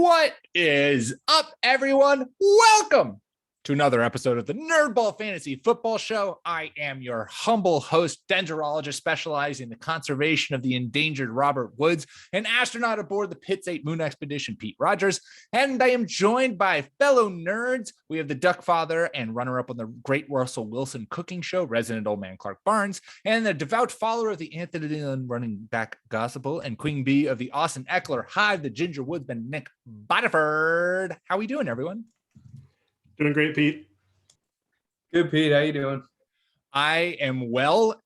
What is up, everyone? Welcome to another episode of the NerdBall Fantasy Football Show. I am your humble host, dendrologist specializing in the conservation of the endangered Robert Woods, an astronaut aboard the Pitts 8 Moon Expedition, Pete Rogers, and I am joined by fellow nerds. We have the Duck Father and runner-up on the Great Russell Wilson Cooking Show, resident old man Clark Barnes, and the devout follower of the Anthony running back gospel and Queen Bee of the Austin Eckler Hive, the Ginger Woodsman, Nick Bodiford. How we doing, everyone? Doing great, Pete. Good, Pete. How you doing? I am well.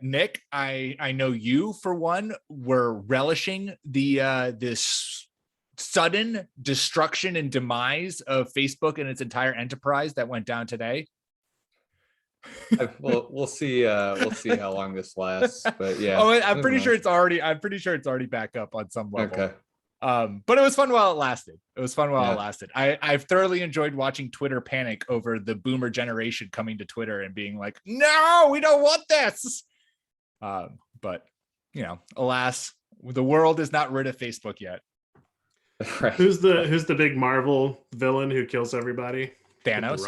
Nick, I know you for one were relishing the this sudden destruction and demise of Facebook and its entire enterprise that went down today. We'll see. We'll see how long this lasts. But yeah. Oh, I'm pretty sure it's already back up on some level. Okay. But it was fun while it lasted. It lasted. I've thoroughly enjoyed watching Twitter panic over the boomer generation coming to Twitter and being like, no, we don't want this. But you know, alas, the world is not rid of Facebook yet. Right. Who's the big Marvel villain who kills everybody? Thanos.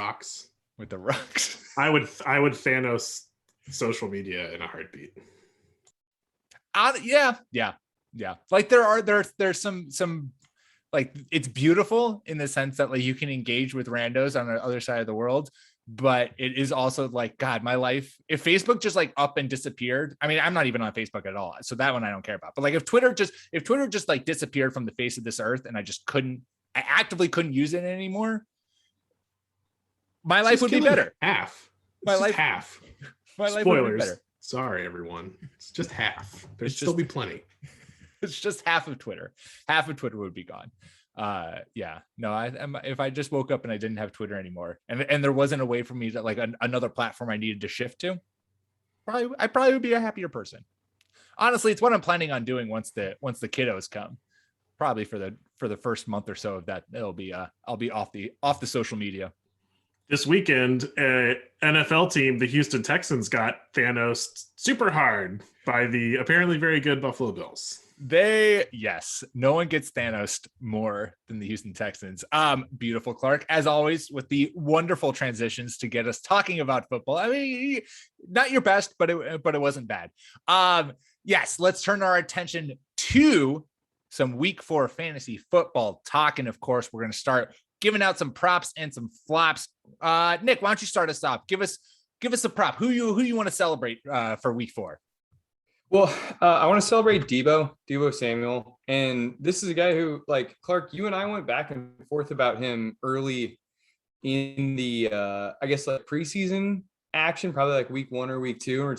With the rocks. I would Thanos social media in a heartbeat. Yeah. Like there's some like, it's beautiful in the sense that like you can engage with randos on the other side of the world, but it is also like, God, my life, if Facebook just like up and disappeared, I mean, I'm not even on Facebook at all. So that one I don't care about. But like if Twitter just like disappeared from the face of this earth and I actively couldn't use it anymore, my life would be better. Half. My life Spoilers. Would be better. Sorry, everyone. It's just half. There'd still be plenty. It's just half of Twitter. Half of Twitter would be gone. If I just woke up and I didn't have Twitter anymore, and there wasn't a way for me to like another platform I needed to shift to, I probably would be a happier person. Honestly, it's what I'm planning on doing once the kiddos come. Probably for the first month or so of that, I'll be off the social media. This weekend, NFL team, the Houston Texans, got Thanos super hard by the apparently very good Buffalo Bills. No one gets Thanos more than the Houston Texans. Beautiful, Clark, as always, with the wonderful transitions to get us talking about football. I mean, not your best, but it wasn't bad. Yes, let's turn our attention to some week 4 fantasy football talk. And of course, we're going to start giving out some props and some flops. Nick, why don't you start us off? Give us a prop. Who you want to celebrate for week 4? Well, I want to celebrate Deebo Samuel. And this is a guy who, like, Clark, you and I went back and forth about him early in the, I guess, like preseason action, probably like week 1 or week 2. And we're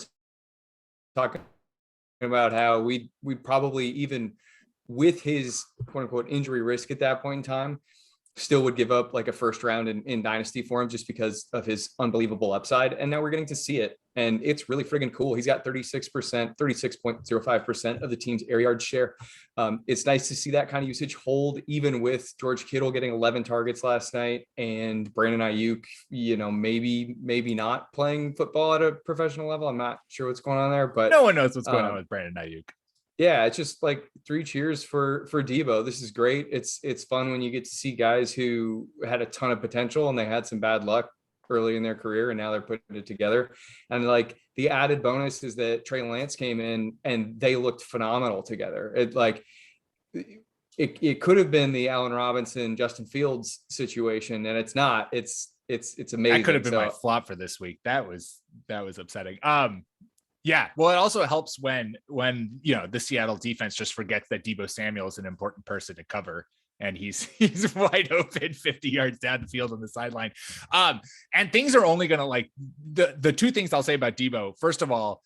talking about how we probably, even with his quote unquote injury risk at that point in time, still would give up like a first round in dynasty for him just because of his unbelievable upside. And now we're getting to see it. And it's really friggin' cool. He's got 36.05% of the team's air yard share. It's nice to see that kind of usage hold, even with George Kittle getting 11 targets last night and Brandon Ayuk, maybe not playing football at a professional level. I'm not sure what's going on there, but no one knows what's going on with Brandon Ayuk. Yeah, it's just like 3 cheers for Deebo. This is great. It's fun when you get to see guys who had a ton of potential and they had some bad luck early in their career and now they're putting it together. And like the added bonus is that Trey Lance came in and they looked phenomenal together. It could have been the Allen Robinson, Justin Fields situation, and it's not. It's amazing. That could have been my flop for this week. That was upsetting. Yeah, well, it also helps when you know the Seattle defense just forgets that Deebo Samuel is an important person to cover, and he's wide open 50 yards down the field on the sideline. And things are only going to like the 2 things I'll say about Deebo. First of all,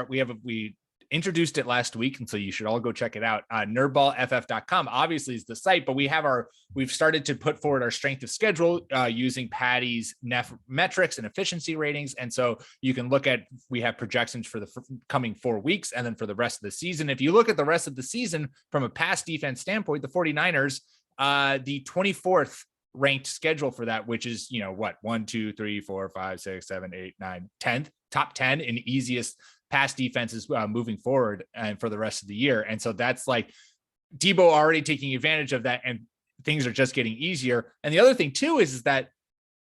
we introduced it last week, and so you should all go check it out. NerdBallFF.com obviously is the site, but we've started to put forward our strength of schedule using Patty's metrics and efficiency ratings. And so you can look at, we have projections for the coming 4 weeks and then for the rest of the season. If you look at the rest of the season from a pass defense standpoint, the 49ers, the 24th ranked schedule for that, which is, 1, 2, 3, 4, 5, 6, 7, 8, 9, 10th, top 10 in easiest pass defenses moving forward and for the rest of the year. And so that's like Debo already taking advantage of that, and things are just getting easier. And the other thing too is that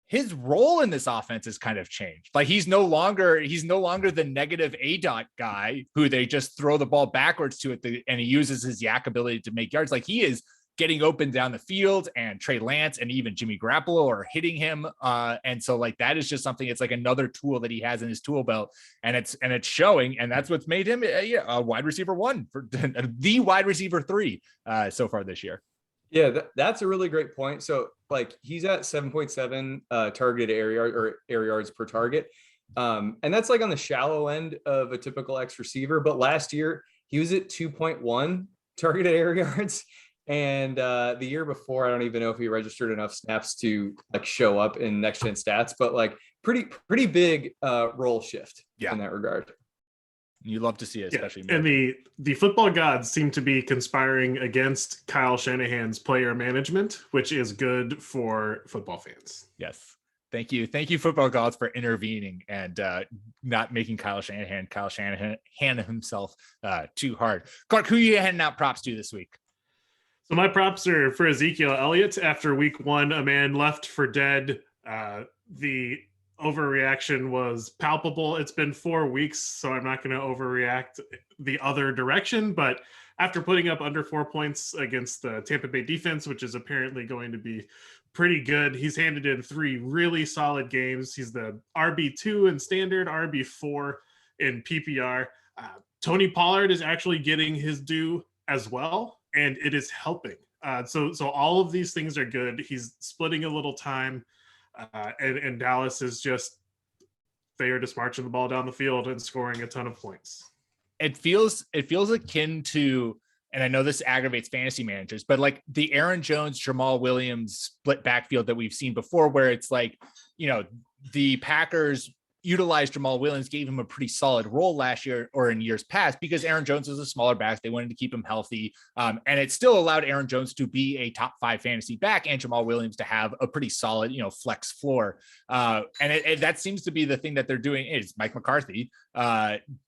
his role in this offense has kind of changed. Like he's no longer the negative A-dot guy who they just throw the ball backwards to and he uses his yak ability to make yards. Like he is getting open down the field, and Trey Lance and even Jimmy Garoppolo are hitting him. And so like, that is just something, it's like another tool that he has in his tool belt, and it's showing. And that's what's made him a wide receiver 1 for the wide receiver 3 so far this year. Yeah, that's a really great point. So like he's at 7.7 targeted air yards per target. And that's like on the shallow end of a typical X receiver. But last year he was at 2.1 targeted air yards. And the year before, I don't even know if he registered enough snaps to like show up in next gen stats, but like pretty big role shift in that regard. You love to see it, especially. And the football gods seem to be conspiring against Kyle Shanahan's player management, which is good for football fans. Yes. Thank you, football gods, for intervening and not making Kyle Shanahan himself too hard. Clark, who are you handing out props to this week? So my props are for Ezekiel Elliott. After week 1, a man left for dead. The overreaction was palpable. It's been 4 weeks, so I'm not going to overreact the other direction. But after putting up under 4 points against the Tampa Bay defense, which is apparently going to be pretty good, he's handed in 3 really solid games. He's the RB2 in standard, RB4 in PPR. Tony Pollard is actually getting his due as well, and it is helping. So all of these things are good. He's splitting a little time. And Dallas is they are just marching the ball down the field and scoring a ton of points. It feels akin to, and I know this aggravates fantasy managers, but like the Aaron Jones, Jamal Williams split backfield that we've seen before, where it's like, the Packers utilized Jamal Williams, gave him a pretty solid role last year or in years past, because Aaron Jones was a smaller back. They wanted to keep him healthy. And it still allowed Aaron Jones to be a top 5 fantasy back and Jamal Williams to have a pretty solid, flex floor. And that seems to be the thing that they're doing, is Mike McCarthy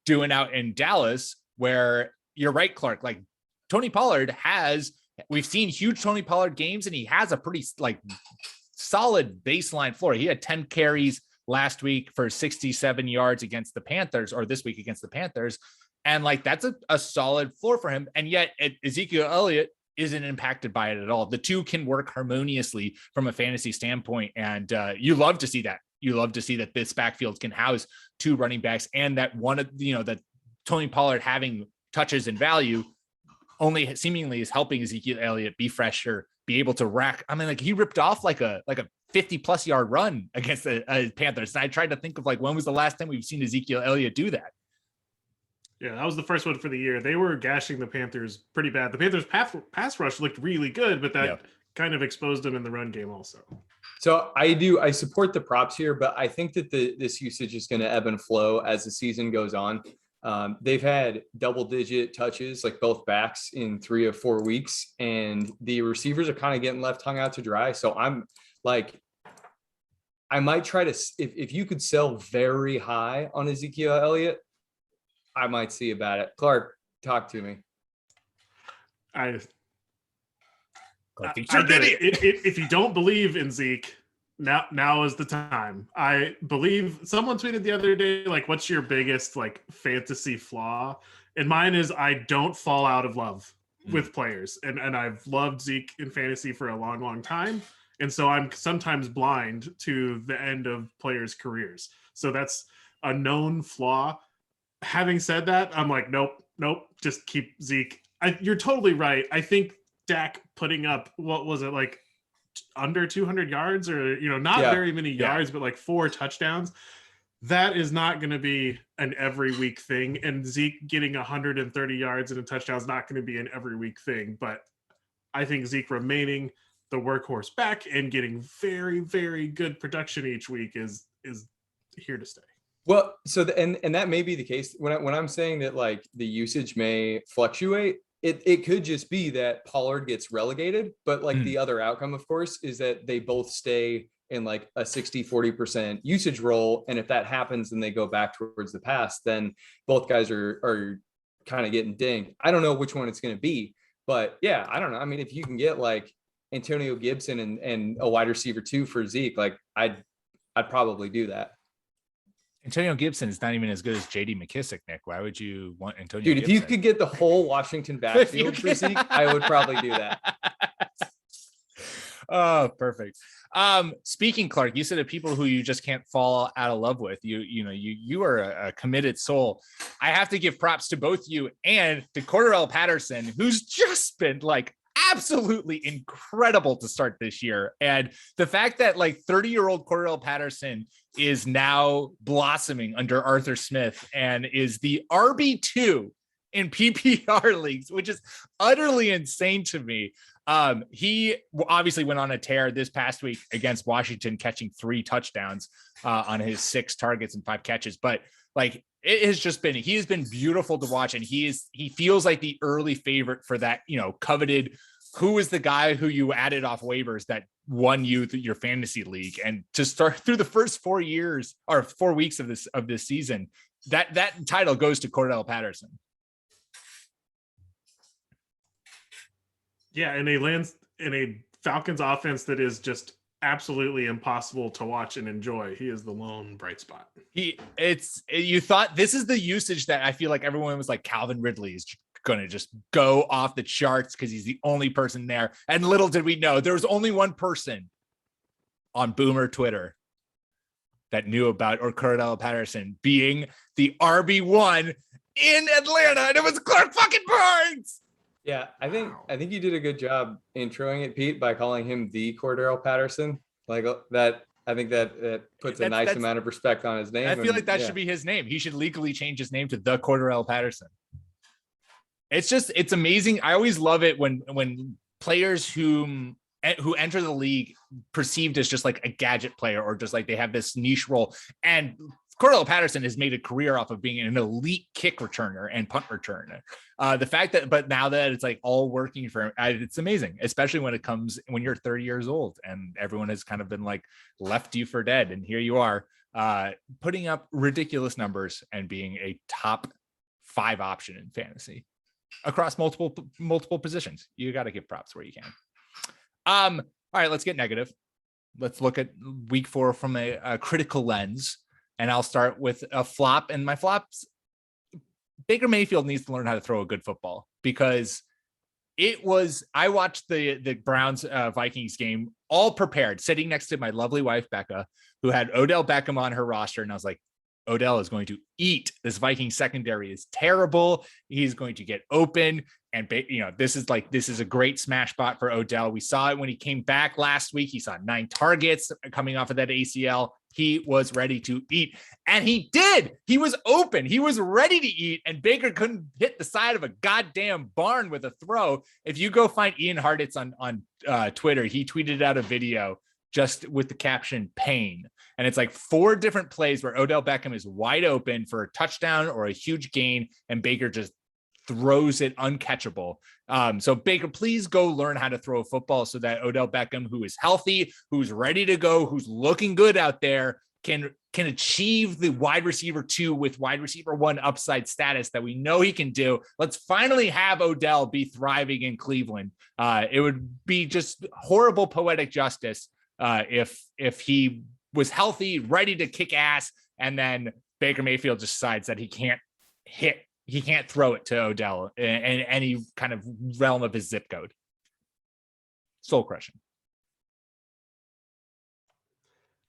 doing out in Dallas, where you're right, Clark, like Tony Pollard we've seen huge Tony Pollard games, and he has a pretty like solid baseline floor. He had 10 carries last week for 67 yards against the Panthers, or this week against the Panthers. And like, that's a solid floor for him. And yet Ezekiel Elliott isn't impacted by it at all. The two can work harmoniously from a fantasy standpoint. And you love to see that. You love to see that this backfield can house 2 running backs, and that that Tony Pollard having touches and value only seemingly is helping Ezekiel Elliott be fresher, be able to rack. I mean, like he ripped off like a 50+ yard run against the Panthers. And I tried to think of like, when was the last time we've seen Ezekiel Elliott do that? Yeah, that was the first one for the year. They were gashing the Panthers pretty bad. The Panthers pass rush looked really good, but that kind of exposed them in the run game also. So I support the props here, but I think that this usage is going to ebb and flow as the season goes on. They've had double-digit touches, like both backs, in 3 or 4 weeks, and the receivers are kind of getting left hung out to dry. So I'm like, I might try to, if you could sell very high on Ezekiel Elliott, I might see about it. Clark, talk to me. I think you're if you don't believe in Zeke, now is the time. I believe someone tweeted the other day, like, what's your biggest like fantasy flaw? And mine is I don't fall out of love with players. And I've loved Zeke in fantasy for a long, long time. And so I'm sometimes blind to the end of players' careers. So that's a known flaw. Having said that, I'm like, nope, just keep Zeke. You're totally right. I think Dak putting up, what was it, like under 200 yards or, not very many yards, but like 4 touchdowns. That is not going to be an every week thing. And Zeke getting 130 yards and a touchdown is not going to be an every week thing. But I think Zeke remaining the workhorse back and getting very, very good production each week is here to stay. Well, so and that may be the case when I'm saying that like the usage may fluctuate. It could just be that Pollard gets relegated, but like the other outcome, of course, is that they both stay in like a 60-40% usage role. And if that happens and they go back towards the pass, then both guys are kind of getting dinged. I don't know which one it's going to be, But yeah, I don't know. I mean, if you can get like Antonio Gibson and a wide receiver 2 for Zeke, like I'd probably do that. Antonio Gibson is not even as good as JD McKissick, Nick. Why would you want Antonio Dude, Gibson? if you could get the whole Washington backfield for Zeke, I would probably do that. Oh, perfect. Speaking, Clark, you said of people who you just can't fall out of love with. You are a committed soul. I have to give props to both you and to Cordell Patterson, who's just been like absolutely incredible to start this year. And the fact that like 30-year-old Cordell Patterson is now blossoming under Arthur Smith and is the RB2 in PPR leagues, which is utterly insane to me. He obviously went on a tear this past week against Washington, catching 3 touchdowns on his 6 targets and 5 catches. But like it has just been, he has been beautiful to watch, and he feels like the early favorite for that, coveted. Who is the guy who you added off waivers that won you your fantasy league? And to start through the first 4 weeks of this season, that title goes to Cordell Patterson. Yeah, and a Falcons offense that is just absolutely impossible to watch and enjoy. He is the lone bright spot. You thought this is the usage that I feel like everyone was like Calvin Ridley is going to just go off the charts because he's the only person there. And little did we know there was only one person on Boomer Twitter that knew about Cordell Patterson being the RB1 in Atlanta, and it was Clark fucking Burns. Yeah, I think you did a good job introing it, Pete, by calling him the Cordell Patterson. Like that, I think that puts a nice amount of respect on his name. I feel like that should be his name. He should legally change his name to the Cordell Patterson. It's amazing. I always love it when players who enter the league perceived as just like a gadget player or just like they have this niche role. And Cordell Patterson has made a career off of being an elite kick returner and punt returner. The fact that, but now that it's like all working for him, it's amazing, especially when you're 30 years old and everyone has kind of been like left you for dead. And here you are putting up ridiculous numbers and being a top 5 option in fantasy across multiple positions. You got to give props where you can. All right, let's get negative. Let's look at week 4 from a critical lens. And I'll start with a flop. And my flops, Baker Mayfield needs to learn how to throw a good football, because I watched the Browns Vikings game all prepared, sitting next to my lovely wife, Becca, who had Odell Beckham on her roster. And I was like, Odell is going to eat. This Viking secondary is terrible. He's going to get open. And, this is a great smash spot for Odell. We saw it when he came back last week. He saw 9 targets coming off of that ACL. He was ready to eat, and he did. He was open. He was ready to eat, and Baker couldn't hit the side of a goddamn barn with a throw. If you go find Ian Hartitz on Twitter, he tweeted out a video just with the caption "pain," and it's like 4 different plays where Odell Beckham is wide open for a touchdown or a huge gain, and Baker just throws it uncatchable. So Baker, please go learn how to throw a football so that Odell Beckham, who is healthy, who's ready to go, who's looking good out there, can achieve the wide receiver 2 with wide receiver 1 upside status that we know he can do. Let's finally have Odell be thriving in Cleveland. It would be just horrible poetic justice if he was healthy, ready to kick ass, and then Baker Mayfield decides that he can't throw it to Odell in any kind of realm of his zip code. Soul crushing.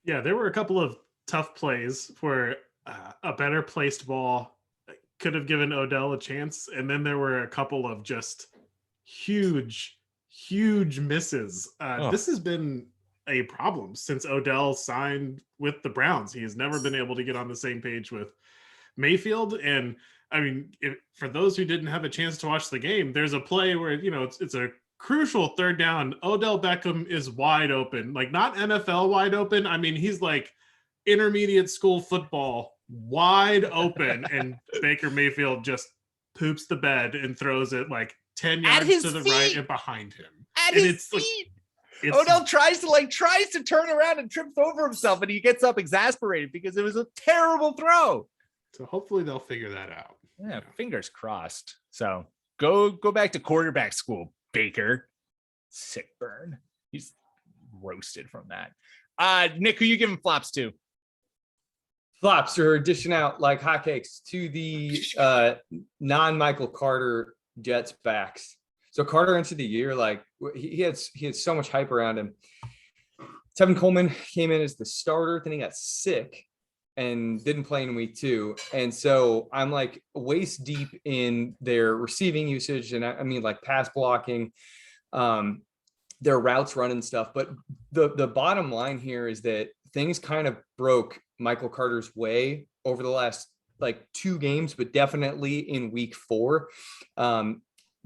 Yeah, there were a couple of tough plays where a better placed ball could have given Odell a chance. And then there were a couple of just huge misses. This has been a problem since Odell signed with the Browns. He has never been able to get on the same page with Mayfield. And I mean, for those who didn't have a chance to watch the game, there's a play where, it's a crucial 3rd down. Odell Beckham is wide open, like not NFL wide open. I mean, he's like intermediate school football wide open, and Baker Mayfield just poops the bed and throws it like 10 yards to the right and behind him. At his feet. Odell tries to turn around and trips over himself, and he gets up exasperated because it was a terrible throw. So hopefully they'll figure that out. Yeah, fingers crossed. So go back to quarterback school, Baker. Sick burn. He's roasted from that. Nick, who you giving flops to? Flops are dishing out like hotcakes to the non-Michael Carter Jets backs. So Carter entered the year like he had so much hype around him. Tevin Coleman came in as the starter, then he got sick and didn't play in week 2. And so I'm like waist deep in their receiving usage. And I mean like pass blocking, their routes running stuff. But the bottom line here is that things kind of broke Michael Carter's way over the last like 2 games, but definitely in week 4.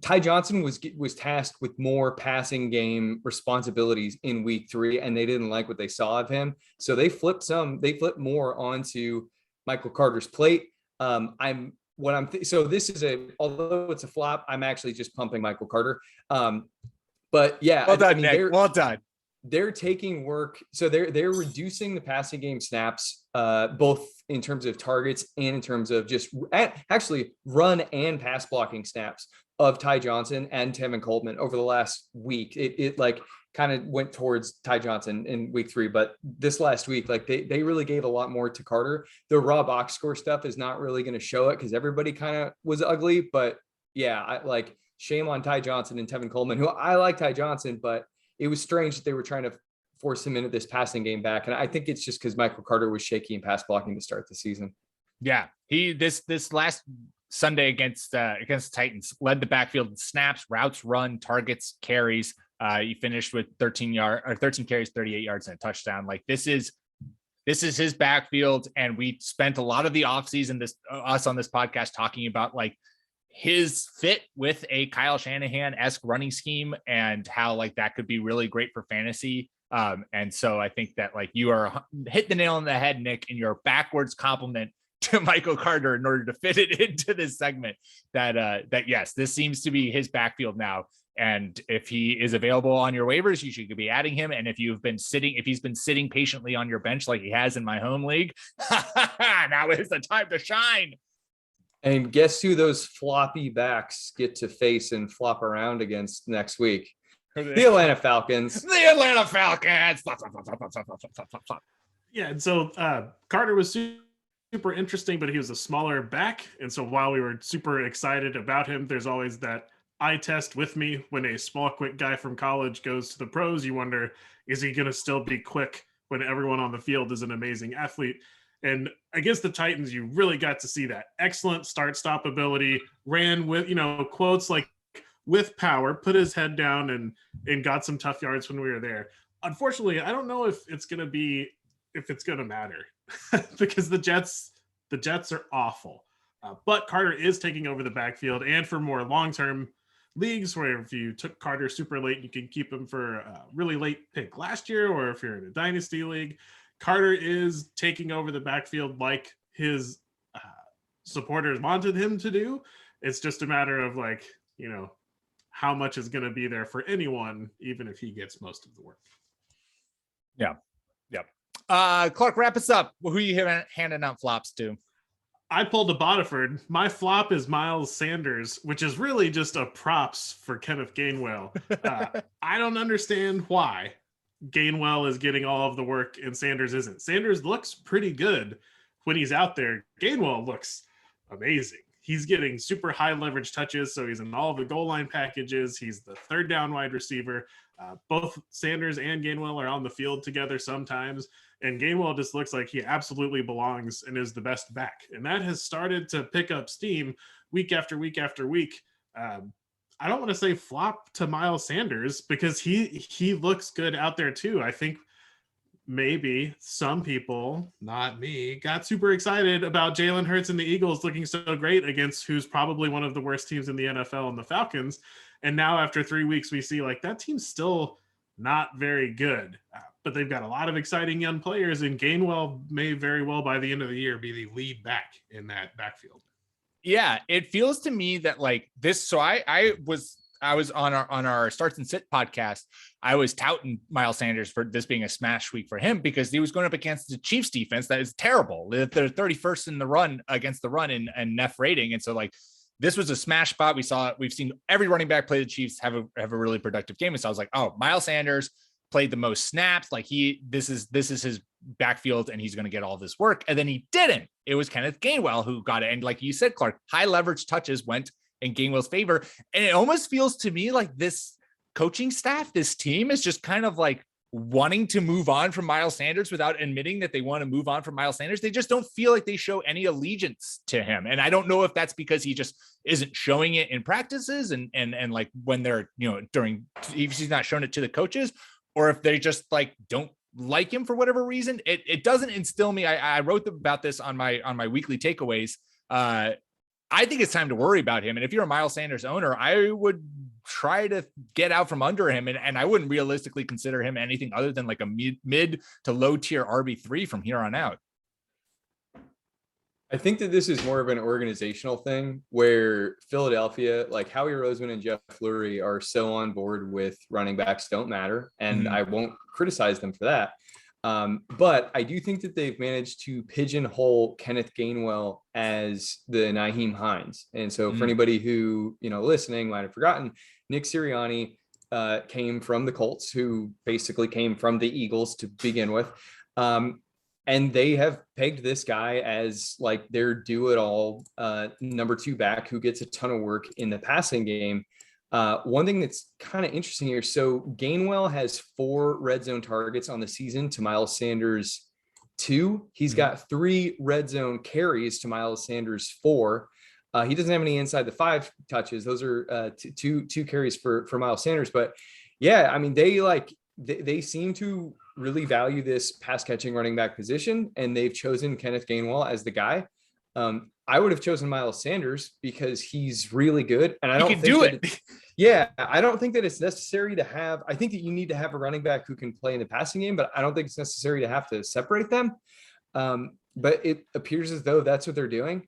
Ty Johnson was tasked with more passing game responsibilities in week 3, and they didn't like what they saw of him. So they flipped more onto Michael Carter's plate. So this is although it's a flop, I'm actually just pumping Michael Carter. But yeah, well done, Nick. Well done. They're taking work. So they're reducing the passing game snaps, both in terms of targets and in terms of just actually run and pass blocking snaps of Ty Johnson and Tevin Coleman over the last week. It like kind of went towards Ty Johnson in week 3, but this last week, like they really gave a lot more to Carter. The raw box score stuff is not really going to show it because everybody kind of was ugly, but yeah, I like shame on Ty Johnson and Tevin Coleman, who I like Ty Johnson, but it was strange that they were trying to force him into this passing game back. And I think it's just because Michael Carter was shaky in pass blocking to start the season. Yeah. This last Sunday against Titans led the backfield in snaps, routes run, targets, carries. He finished with 13 carries, 38 yards and a touchdown. Like this is his backfield. And we spent a lot of the offseason, us on this podcast talking about like his fit with a Kyle Shanahan-esque running scheme and how like that could be really great for fantasy. And so I think that like you are hit the nail on the head, Nick, in your backwards compliment to Michael Carter in order to fit it into this segment that yes, this seems to be his backfield now. And if he is available on your waivers, you should be adding him. And if he's been sitting patiently on your bench like he has in my home league, now is the time to shine. And guess who those floppy backs get to face and flop around against next week? The Atlanta Falcons. The Atlanta Falcons. Flop, flop, flop, flop, flop, flop, flop, flop, flop. Yeah, and so Carter was super interesting, but he was a smaller back. And so while we were super excited about him, there's always that eye test with me when a small, quick guy from college goes to the pros. You wonder, is he going to still be quick when everyone on the field is an amazing athlete? And against the Titans, you really got to see that excellent start-stop ability, ran with, quotes like with power, put his head down and got some tough yards when we were there. Unfortunately, I don't know if it's going to matter because the Jets are awful. But Carter is taking over the backfield, and for more long-term leagues where if you took Carter super late, you can keep him for a really late pick last year, or if you're in a dynasty league, Carter is taking over the backfield like his supporters wanted him to do. It's just a matter of like, how much is going to be there for anyone, even if he gets most of the work. Yeah. Yep. Clark, wrap us up. Who are you handing out flops to? I pulled a Bodiford. My flop is Miles Sanders, which is really just a props for Kenneth Gainwell. I don't understand why Gainwell is getting all of the work and Sanders isn't. Sanders looks pretty good when he's out there. Gainwell looks amazing. He's getting super high leverage touches, so he's in all of the goal line packages. He's the third down wide receiver. Both Sanders and Gainwell are on the field together sometimes, and Gainwell just looks like he absolutely belongs and is the best back. And that has started to pick up steam week after week after week. I don't want to say flop to Miles Sanders because he looks good out there too. I think maybe some people, not me, got super excited about Jalen Hurts and the Eagles looking so great against who's probably one of the worst teams in the NFL and the Falcons. And now after 3 weeks, we see like that team's still not very good, but they've got a lot of exciting young players, and Gainwell may very well by the end of the year be the lead back in that backfield. Yeah, it feels to me that like this. So I was on our Starts and Sit podcast. I was touting Miles Sanders for this being a smash week for him because he was going up against the Chiefs defense that is terrible. They're 31st in the run against the run in NEF rating, and so like this was a smash spot. We've seen every running back play the Chiefs have a really productive game. And so I was like, oh, Miles Sanders played the most snaps. Like this is his backfield and he's going to get all this work. And then he didn't. It was Kenneth Gainwell who got it. And like you said, Clark, high leverage touches went in Gainwell's favor. And it almost feels to me like this coaching staff, this team is just kind of like wanting to move on from Miles Sanders without admitting that they want to move on from Miles Sanders. They just don't feel like they show any allegiance to him. And I don't know if that's because he just isn't showing it in practices and like when they're, during, if he's not showing it to the coaches, or if they just like don't like him for whatever reason. It doesn't instill me. I wrote about this on my weekly takeaways. I think it's time to worry about him. And if you're a Miles Sanders owner, I would try to get out from under him. And I wouldn't realistically consider him anything other than like a mid to low tier RB3 from here on out. I think that this is more of an organizational thing where Philadelphia, like Howie Roseman and Jeff Lurie, are so on board with running backs don't matter. And I won't criticize them for that. But I do think that they've managed to pigeonhole Kenneth Gainwell as the Nyheim Hines. And so for anybody who, listening might have forgotten, Nick Sirianni came from the Colts, who basically came from the Eagles to begin with. And they have pegged this guy as like their do-it-all number 2 back who gets a ton of work in the passing game. One thing that's kind of interesting here. So Gainwell has 4 red zone targets on the season to Miles Sanders 2. He's got 3 red zone carries to Miles Sanders 4. He doesn't have any inside the 5 touches. Those are two carries for Miles Sanders. But yeah, I mean, they seem to really value this pass catching running back position, and they've chosen Kenneth Gainwell as the guy. I would have chosen Miles Sanders because he's really good. And I don't think do it. Yeah. I don't think that it's necessary to have, I think that you need to have a running back who can play in the passing game, but I don't think it's necessary to have to separate them. But it appears as though that's what they're doing.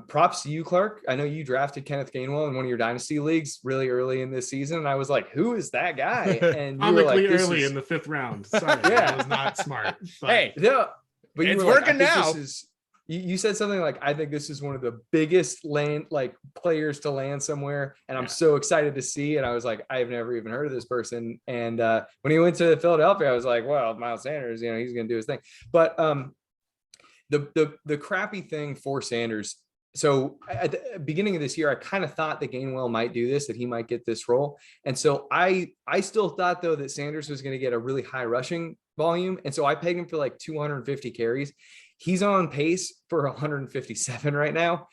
Props to you, Clark. I know you drafted Kenneth Gainwell in one of your dynasty leagues really early in this season. And I was like, who is that guy? And you were like, early in the 5th round. Sorry, that was not smart. But. Hey, yeah, but it's working now. You said something like, I think this is one of the biggest players to land somewhere. And I'm so excited to see. And I was like, I've never even heard of this person. And when he went to Philadelphia, I was like, well, Miles Sanders, he's going to do his thing. But the crappy thing for Sanders. So at the beginning of this year, I kind of thought that Gainwell might do this, that he might get this role. And so I still thought though that Sanders was going to get a really high rushing volume. And so I pegged him for like 250 carries. He's on pace for 157 right now.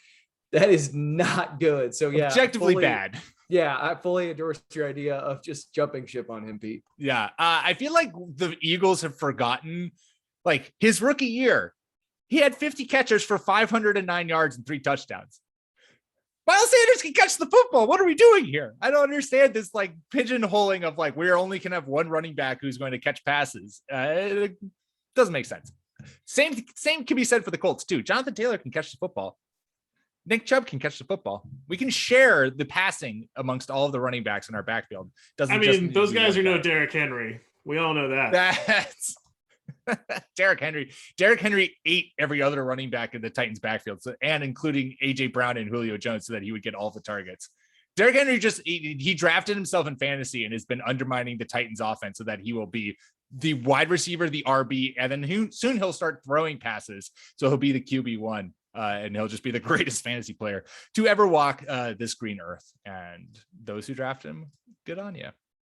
That is not good. So yeah, objectively bad. Yeah, I fully endorse your idea of just jumping ship on him, Pete. Yeah, I feel like the Eagles have forgotten, like his rookie year, he had 50 catches for 509 yards and 3 touchdowns. Miles Sanders can catch the football. What are we doing here? I don't understand this like pigeonholing of like we're only can have one running back who's going to catch passes. It doesn't make sense. Same can be said for the Colts too. Jonathan Taylor can catch the football. Nick Chubb can catch the football. We can share the passing amongst all of the running backs in our backfield. Those guys are no Derrick Henry. We all know that. That's Derrick Henry. Derrick Henry ate every other running back in the Titans backfield, and including AJ Brown and Julio Jones, so that he would get all the targets. Derrick Henry he drafted himself in fantasy and has been undermining the Titans offense so that he will be the wide receiver, the RB, and then soon he'll start throwing passes. So he'll be the QB1, and he'll just be the greatest fantasy player to ever walk this green earth. And those who draft him, good on you.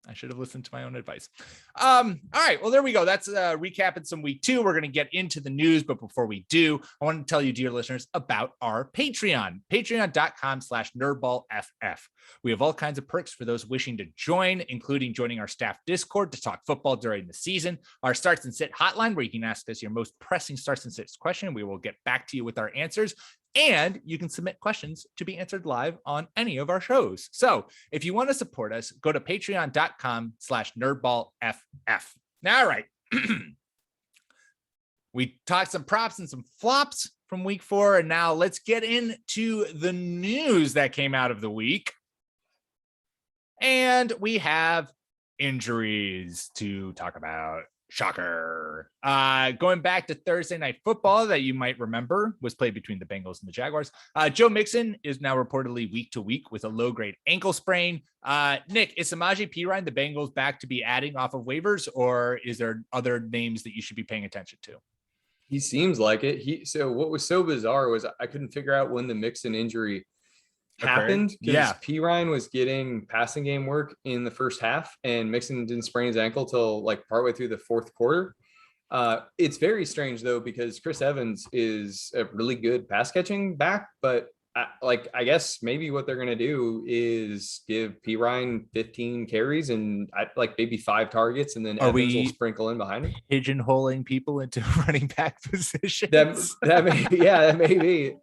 I should have listened to my own advice. All right. Well, there we go. That's recapping some week 2. We're going to get into the news. But before we do, I want to tell you, dear listeners, about our Patreon, patreon.com/nerdballff. We have all kinds of perks for those wishing to join, including joining our staff Discord to talk football during the season, our starts and sit hotline, where you can ask us your most pressing starts and sits question. We will get back to you with our answers. And you can submit questions to be answered live on any of our shows. So if you want to support us, go to patreon.com/nerdballff. Now, all right. We talked some props and some flops from week 4. And now let's get into the news that came out of the week. And we have injuries to talk about. Shocker. Going back to Thursday Night Football that you might remember was played between the Bengals and the Jaguars. Joe Mixon is now reportedly week to week with a low-grade ankle sprain. Nick, is Samaje Perine the Bengals back to be adding off of waivers, or is there other names that you should be paying attention to? He seems like it. So what was so bizarre was I couldn't figure out when the Mixon injury happened, because Perine was getting passing game work in the first half and Mixon didn't sprain his ankle till like partway through the fourth quarter. It's very strange though, because Chris Evans is a really good pass catching back, but I guess maybe what they're going to do is give Perine 15 carries and maybe 5 targets, and then Evans will sprinkle in behind him. Pigeonholing people into running back positions. That may be.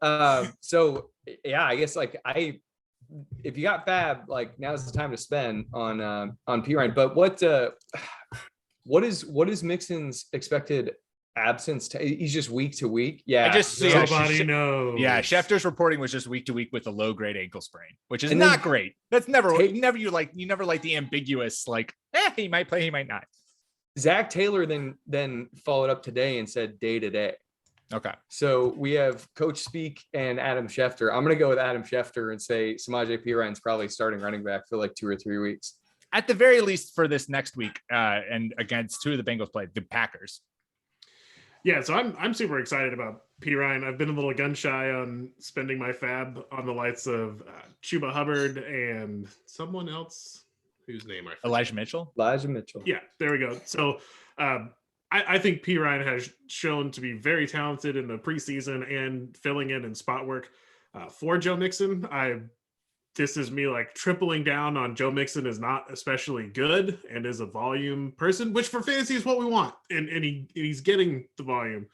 So yeah, I guess if you got Fab, now's the time to spend on Perine. But what is Mixon's expected absence? He's just week to week. Yeah, nobody knows. Yeah, Schefter's reporting was just week to week with a low grade ankle sprain, which is not great. That's you never like the ambiguous he might play, he might not. Zach Taylor then followed up today and said day to day. Okay. So we have Coach Speak and Adam Schefter. I'm going to go with Adam Schefter and say Samaje Perine's probably starting running back for 2 or 3 weeks. At the very least for this next week, and against two of the Bengals play, the Packers. Yeah, so I'm super excited about Perine. I've been a little gun shy on spending my fab on the likes of Chuba Hubbard and someone else whose name I forget. Elijah Mitchell. Yeah, there we go. So I think Perine has shown to be very talented in the preseason and filling in spot work for Joe Mixon. This is me tripling down on Joe Mixon is not especially good and is a volume person, which for fantasy is what we want. And he's getting the volume.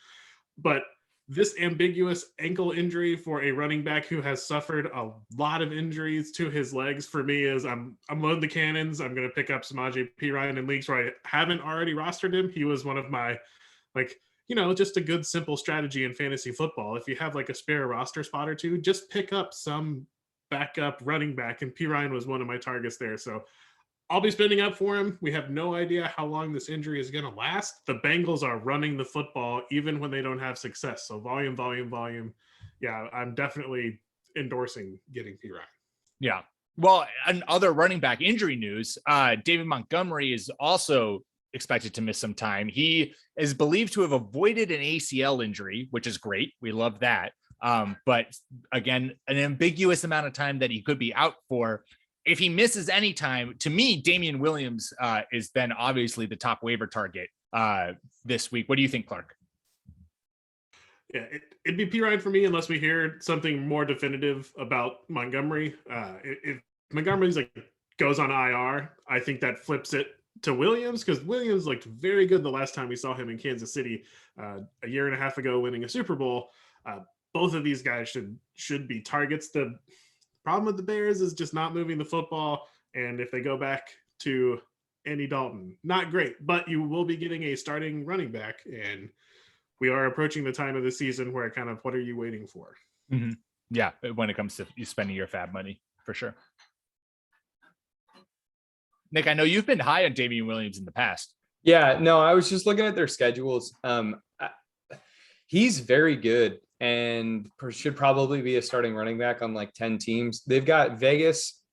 But this ambiguous ankle injury for a running back who has suffered a lot of injuries to his legs for me is I'm loading the cannons. I'm going to pick up Samaje Perine in leagues where I haven't already rostered him. He was one of my just a good, simple strategy in fantasy football. If you have a spare roster spot or two, just pick up some backup running back, and Perine was one of my targets there. So I'll be spending up for him. We have no idea how long this injury is going to last. The Bengals are running the football even when they don't have success. So volume. Yeah, I'm definitely endorsing getting Perine. Yeah. Well, and other running back injury news, David Montgomery is also expected to miss some time. He is believed to have avoided an ACL injury, which is great. We love that. But again, an ambiguous amount of time that he could be out for. If he misses any time, to me, Damian Williams is then obviously the top waiver target this week. What do you think, Clark? Yeah, it'd be Perine for me unless we hear something more definitive about Montgomery. If Montgomery's goes on IR, I think that flips it to Williams, because Williams looked very good the last time we saw him in Kansas City a year and a half ago, winning a Super Bowl. Both of these guys should be targets. The problem with the Bears is just not moving the football. And if they go back to Andy Dalton, not great, but you will be getting a starting running back. And we are approaching the time of the season where what are you waiting for? Mm-hmm. Yeah. When it comes to you spending your fab money, for sure. Nick, I know you've been high on Damian Williams in the past. Yeah, no, I was just looking at their schedules. He's very good and should probably be a starting running back on 10 teams. They've got Vegas,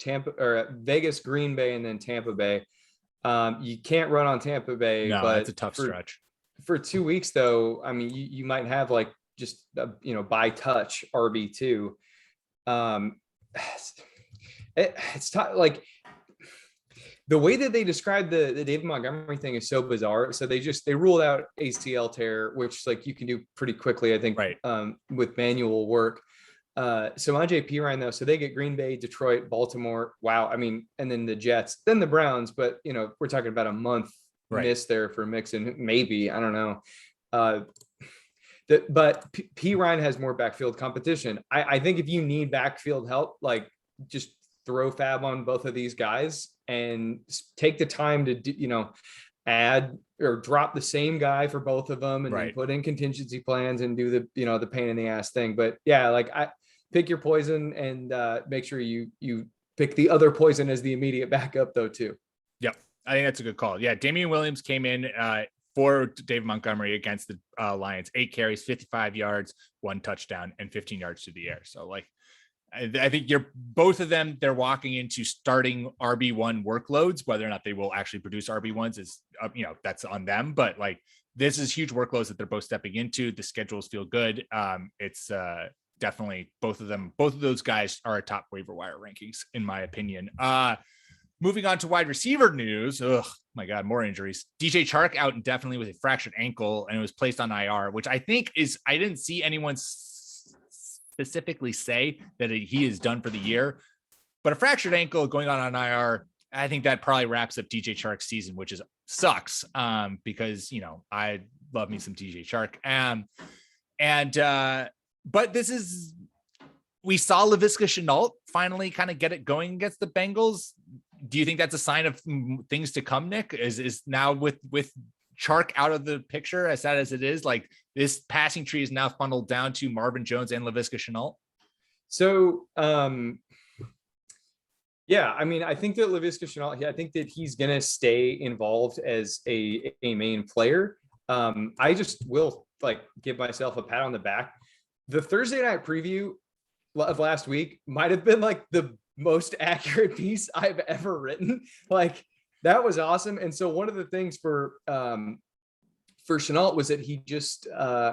Green Bay, and then Tampa Bay. You can't run on Tampa Bay. No, but it's a tough stretch. For 2 weeks, though, I mean, you might have just by touch RB2. It's tough. The way that they describe the David Montgomery thing is so bizarre. So they ruled out ACL tear, which you can do pretty quickly, I think, right. With manual work. Samaje Perine though, so they get Green Bay, Detroit, Baltimore. Wow. I mean, and then the Jets, then the Browns, but we're talking about a month miss there for Mixon. Maybe, I don't know. But Perine has more backfield competition. I think if you need backfield help, just throw fab on both of these guys and take the time to add or drop the same guy for both of them, and then put in contingency plans and do the pain in the ass thing. But yeah, I pick your poison and make sure you pick the other poison as the immediate backup though too. Yep, I think that's a good call. Yeah, Damian Williams came in for David Montgomery against the Lions. 8 carries, 55 yards, 1 touchdown, and 15 yards to the air. So like, I think both of them, they're walking into starting RB1 workloads. Whether or not they will actually produce RB1s is, that's on them. But like, this is huge workloads that they're both stepping into. The schedules feel good. It's definitely both of those guys are atop waiver wire rankings, in my opinion. Moving on to wide receiver news. Oh my God, more injuries. DJ Chark out indefinitely with a fractured ankle, and it was placed on IR, which I think I didn't see anyone specifically say that he is done for the year, but a fractured ankle going on IR, I think that probably wraps up DJ Chark's season, which sucks because, I love me some DJ Chark. But we saw Laviska Shenault finally kind of get it going against the Bengals. Do you think that's a sign of things to come, Nick? Is now with Chark out of the picture, as sad as it is, like this passing tree is now funneled down to Marvin Jones and Laviska Shenault? So, yeah, I mean, I think that Laviska Shenault, I think that he's going to stay involved as a main player. I just will give myself a pat on the back. The Thursday night preview of last week might have been the most accurate piece I've ever written. That was awesome. And so one of the things for Shenault was that he just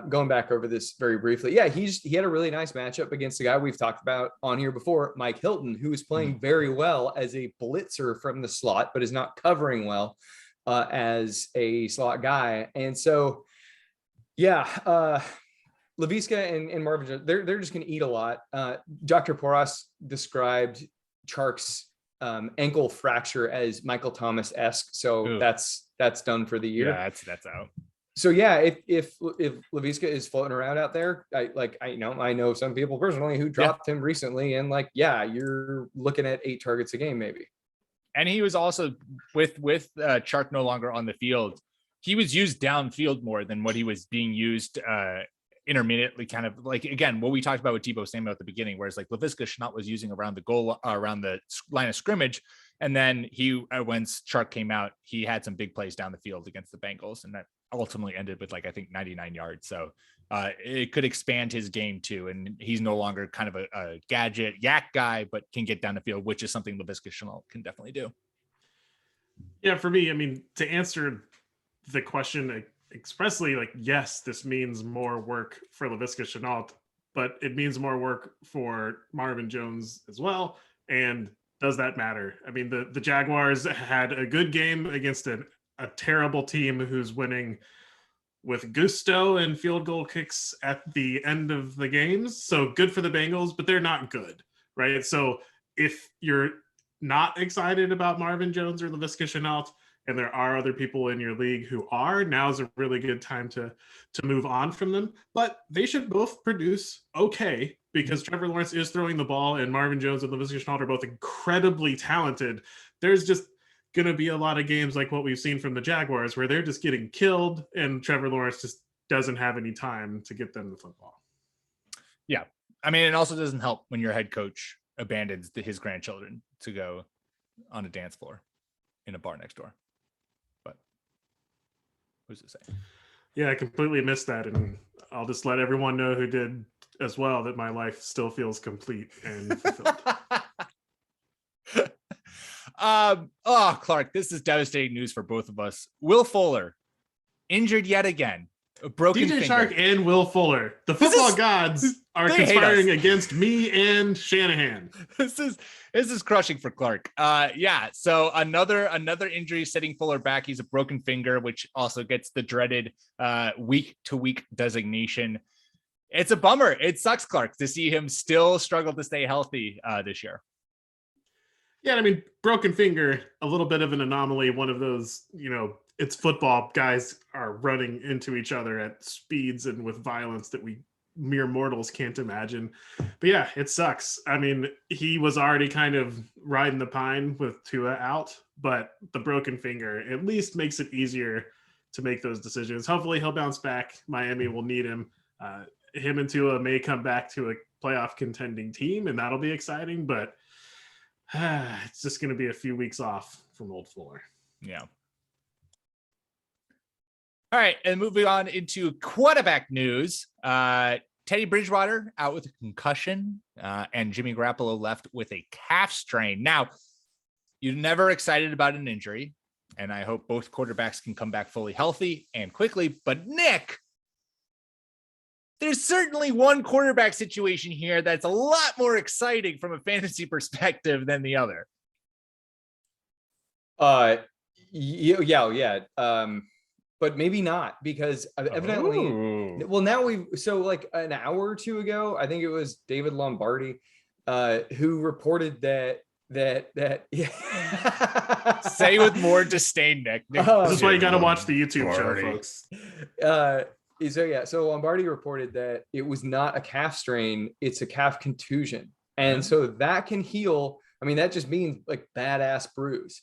going back over this very briefly. Yeah, he had a really nice matchup against the guy we've talked about on here before, Mike Hilton, who is playing very well as a blitzer from the slot, but is not covering well as a slot guy. And so, yeah, Laviska and Marvin, they're just going to eat a lot. Dr. Porras described Chark's ankle fracture as Michael Thomas-esque. So that's done for the year. Yeah, that's out. So yeah, if Laviska is floating around out there, I know some people personally who dropped him recently, and you're looking at 8 targets a game maybe. And he was also with Chark no longer on the field. He was used downfield more than what he was being used intermittently, kind of again, what we talked about with Deebo Samuel at the beginning, whereas Laviska Shenault was using around the goal, around the line of scrimmage. And then when Chark came out, he had some big plays down the field against the Bengals, and that ultimately ended with I think 99 yards. So it could expand his game too. And he's no longer kind of a gadget yak guy, but can get down the field, which is something Laviska Shenault can definitely do. Yeah, for me, I mean, to answer the question expressly, yes, this means more work for Laviska Shenault, but it means more work for Marvin Jones as well. And does that matter? I mean, the Jaguars had a good game against a terrible team who's winning with gusto and field goal kicks at the end of the games. So good for the Bengals, but they're not good, right? So if you're not excited about Marvin Jones or Laviska Shenault, and there are other people in your league who are, now's a really good time to move on from them. But they should both produce okay, because Trevor Lawrence is throwing the ball, and Marvin Jones and Laviska Shenault are both incredibly talented. There's just going to be a lot of games like what we've seen from the Jaguars where they're just getting killed, and Trevor Lawrence just doesn't have any time to get them the football. Yeah. I mean, it also doesn't help when your head coach abandons his grandchildren to go on a dance floor in a bar next door. But who's to say? Yeah, I completely missed that. And I'll just let everyone know who did as well that my life still feels complete and fulfilled. Clark, this is devastating news for both of us. Will Fuller injured yet again. A broken DJ finger. Chark and Will Fuller. The football gods are conspiring against me and Shanahan. This is crushing for Clark. Yeah. So another injury setting Fuller back. He's a broken finger, which also gets the dreaded week-to-week designation. It's a bummer. It sucks, Clark, to see him still struggle to stay healthy this year. Yeah, I mean, broken finger, a little bit of an anomaly. One of those, it's football. Guys are running into each other at speeds and with violence that we mere mortals can't imagine. But yeah, it sucks. I mean, he was already kind of riding the pine with Tua out, but the broken finger at least makes it easier to make those decisions. Hopefully he'll bounce back. Miami will need him. Him and Tua may come back to a playoff contending team, and that'll be exciting, but it's just going to be a few weeks off from old Fuller. Yeah. All right, and moving on into quarterback news. Teddy Bridgewater out with a concussion, and Jimmy Garoppolo left with a calf strain. Now, you're never excited about an injury, and I hope both quarterbacks can come back fully healthy and quickly. But Nick, there's certainly one quarterback situation here that's a lot more exciting from a fantasy perspective than the other. Yeah. But maybe not, because evidently, well, now like an hour or two ago, I think it was David Lombardi, who reported that yeah. Say with more disdain, Nick. This is why you got to watch the YouTube show, folks. So Lombardi reported that it was not a calf strain, it's a calf contusion. And so that can heal. I mean, that just means like badass bruise.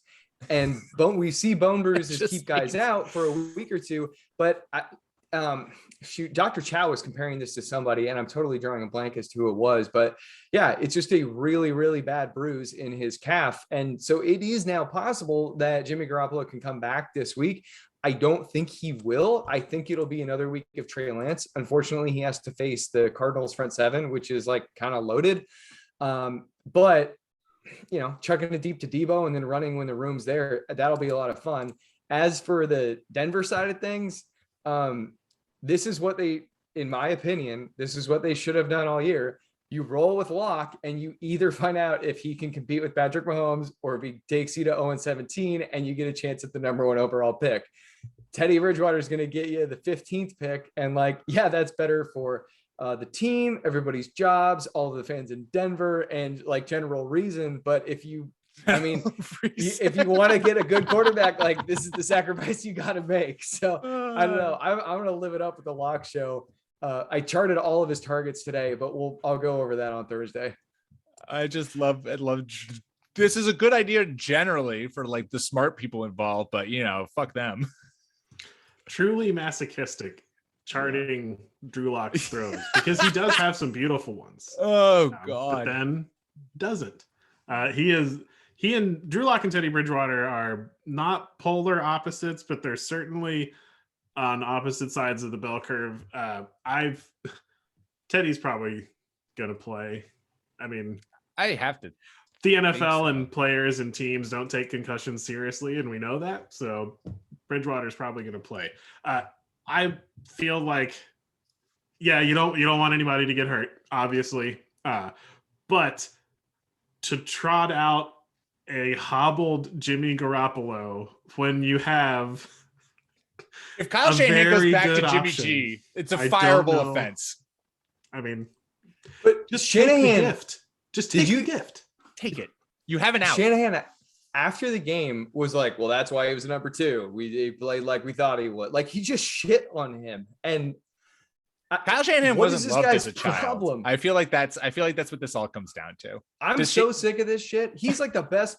And we see bone bruises keep guys out for a week or two. But Dr. Chow was comparing this to somebody, and I'm totally drawing a blank as to who it was. But yeah, it's just a really, really bad bruise in his calf. And so it is now possible that Jimmy Garoppolo can come back this week. I don't think he will. I think it'll be another week of Trey Lance. Unfortunately, he has to face the Cardinals front seven, which is like kind of loaded. But chucking it deep to Debo and then running when the room's there, that'll be a lot of fun. As for the Denver side of things, this is what in my opinion, this is what they should have done all year. You roll with Locke and you either find out if he can compete with Patrick Mahomes or if he takes you to 0-17 and you get a chance at the number 1 overall pick. Teddy Bridgewater is going to get you the 15th pick. And that's better for the team, everybody's jobs, all of the fans in Denver, and like general reason. But if you want to get a good quarterback, like this is the sacrifice you got to make. So I don't know. I'm going to live it up with the Lock show. I charted all of his targets today, but I'll go over that on Thursday. I just love. This is a good idea generally for like the smart people involved, but fuck them. Truly masochistic charting Drew Lock's throws, because he does have some beautiful ones. Oh God. But then doesn't. He and Drew Lock and Teddy Bridgewater are not polar opposites, but they're certainly on opposite sides of the bell curve. Teddy's probably gonna play. I mean, I have to. The NFL and players and teams don't take concussions seriously, and we know that. So Bridgewater's probably gonna play. I feel like, you don't want anybody to get hurt, obviously. But to trot out a hobbled Jimmy Garoppolo when you have if Kyle Shanahan goes back to Jimmy option, G, it's a fireable offense. I mean, but just Shanahan, take the gift. Just take the gift. Take it. You have an out. Shanahan after the game was like, well, that's why he was number 2. He played like we thought he would. Like he just shit on him. And Kyle Shanahan wasn't loved as a child. Problem? I feel like that's what this all comes down to. I'm so sick of this shit. He's like the best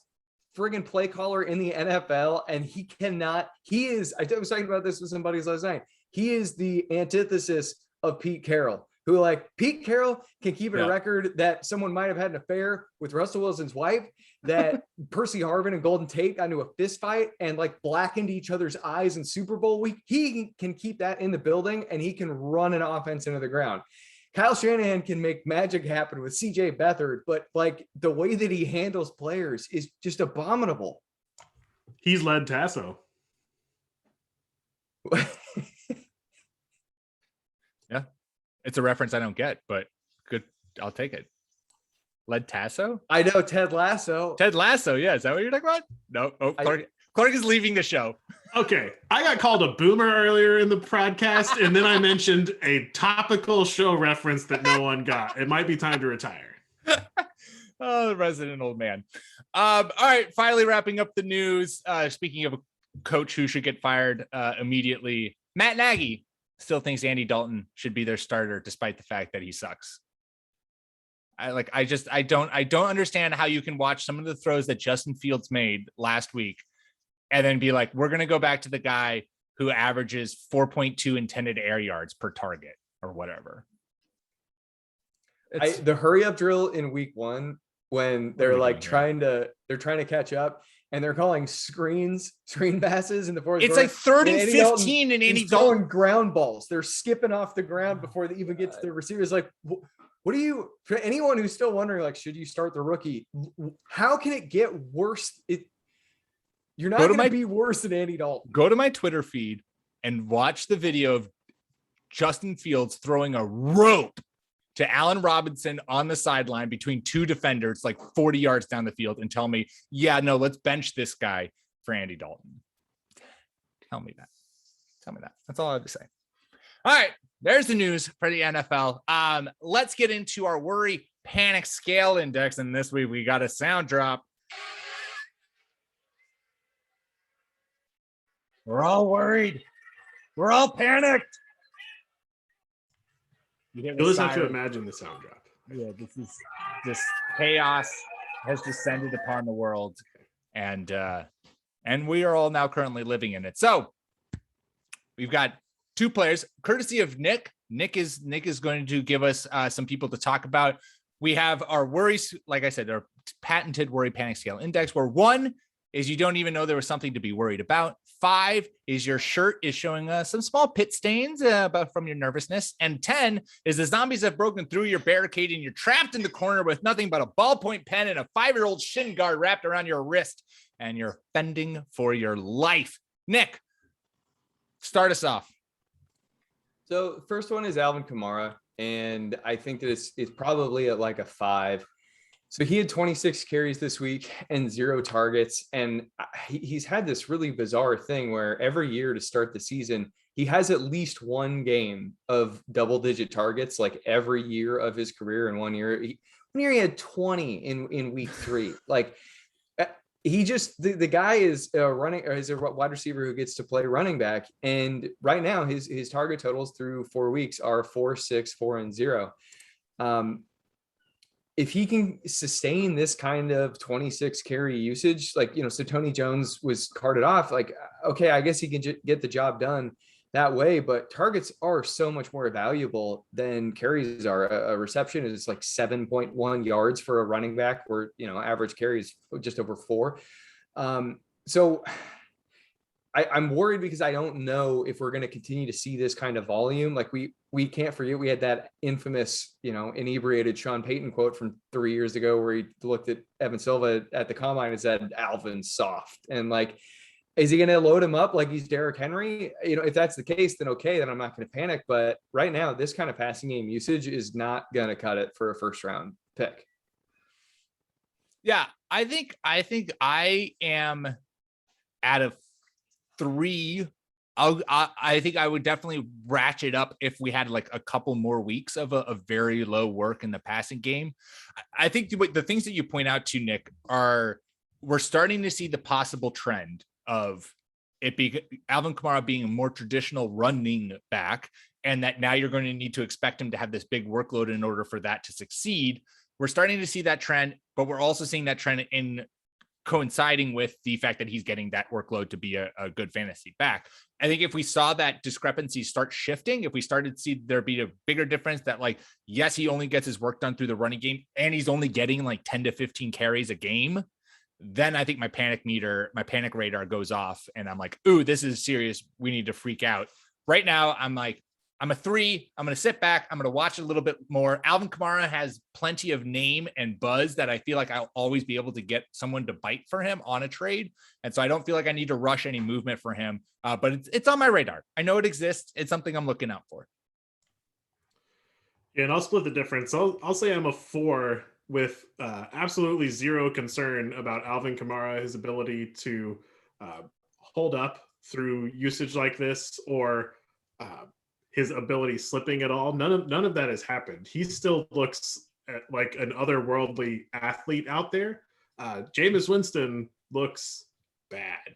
friggin' play caller in the NFL, and I was talking about this with some buddies last night. He is the antithesis of Pete Carroll, who Pete Carroll can keep a record that someone might have had an affair with Russell Wilson's wife, that Percy Harvin and Golden Tate got into a fist fight and blackened each other's eyes in Super Bowl week. He can keep that in the building, and he can run an offense into the ground. Kyle Shanahan can make magic happen with CJ Beathard, but the way that he handles players is just abominable. He's led Tasso. Yeah. It's a reference I don't get, but good. I'll take it. Led Tasso? I know Ted Lasso. Ted Lasso, yeah. Is that what you're talking about? No. Oh, Clark is leaving the show. Okay. I got called a boomer earlier in the podcast, and then I mentioned a topical show reference that no one got. It might be time to retire. Oh, the resident old man. All right. Finally wrapping up the news. Speaking of a coach who should get fired immediately, Matt Nagy still thinks Andy Dalton should be their starter, despite the fact that he sucks. I don't understand how you can watch some of the throws that Justin Fields made last week and then be like, we're going to go back to the guy who averages 4.2 intended air yards per target or whatever. The hurry up drill in week 1, when they're trying to catch up, and they're calling screen passes in the fourth. It's like 3rd and 15 in Andy Dalton. Throwing ground balls. They're skipping off the ground before they even get to the receivers. Like, what do you, for anyone who's still wondering, like, should you start the rookie? How can it get worse? You're not going to be worse than Andy Dalton. Go to my Twitter feed and watch the video of Justin Fields throwing a rope to Allen Robinson on the sideline between two defenders, like 40 yards down the field, and tell me, yeah, no, let's bench this guy for Andy Dalton. Tell me that. That's all I have to say. All right, there's the news for the NFL. Let's get into our worry panic scale index. And this week we got a sound drop. We're all worried. We're all panicked. You'll just have to imagine the sound drop. Yeah, this chaos has descended upon the world, and we are all now currently living in it. So we've got two players, courtesy of Nick. Nick is going to give us some people to talk about. We have our worries, like I said, our patented worry panic scale index, where 1 is you don't even know there was something to be worried about. 5 is your shirt is showing some small pit stains from your nervousness. And 10 is the zombies have broken through your barricade and you're trapped in the corner with nothing but a ballpoint pen and a 5-year-old shin guard wrapped around your wrist, and you're fending for your life. Nick, start us off. So first one is Alvin Kamara, and I think that it's probably at like a 5. So he had 26 carries this week and 0 targets. And he's had this really bizarre thing where every year to start the season, he has at least one game of double-digit targets, like every year of his career. In one year he had 20 in week 3. Like he just, the guy is a wide receiver who gets to play running back. And right now his target totals through 4 weeks are 4, 6, 4, and 0. If he can sustain this kind of 26 carry usage, like, so Tony Jones was carted off, like, okay, I guess he can get the job done that way, but targets are so much more valuable than carries are. A reception is like 7.1 yards for a running back, where, average carry is just over 4. So I'm worried because I don't know if we're going to continue to see this kind of volume. Like we can't forget, we had that infamous, inebriated Sean Payton quote from 3 years ago where he looked at Evan Silva at the combine and said, "Alvin's soft." And like, is he going to load him up like he's Derrick Henry? If that's the case, then okay, then I'm not going to panic. But right now, this kind of passing game usage is not going to cut it for a first round pick. Yeah, I think I am at a 3. I think I would definitely ratchet up if we had like a couple more weeks of a very low work in the passing game. I think the things that you point out to, Nick, are we're starting to see the possible trend of it being Alvin Kamara being a more traditional running back, and that now you're going to need to expect him to have this big workload in order for that to succeed. We're starting to see that trend, but we're also seeing that trend in coinciding with the fact that he's getting that workload to be a good fantasy back. I think if we saw that discrepancy start shifting, if we started to see there be a bigger difference that, like, yes, he only gets his work done through the running game and he's only getting like 10 to 15 carries a game, then I think my panic radar goes off and I'm like, ooh, this is serious. We need to freak out. Right now, I'm like, I'm a 3. I'm going to sit back. I'm going to watch a little bit more. Alvin Kamara has plenty of name and buzz that I feel like I'll always be able to get someone to bite for him on a trade. And so I don't feel like I need to rush any movement for him, but it's on my radar. I know it exists. It's something I'm looking out for. Yeah, and I'll split the difference. I'll say I'm a 4 with absolutely zero concern about Alvin Kamara, his ability to hold up through usage like this, or his ability slipping at all. None of that has happened. He still looks like an otherworldly athlete out there. Jameis Winston looks bad,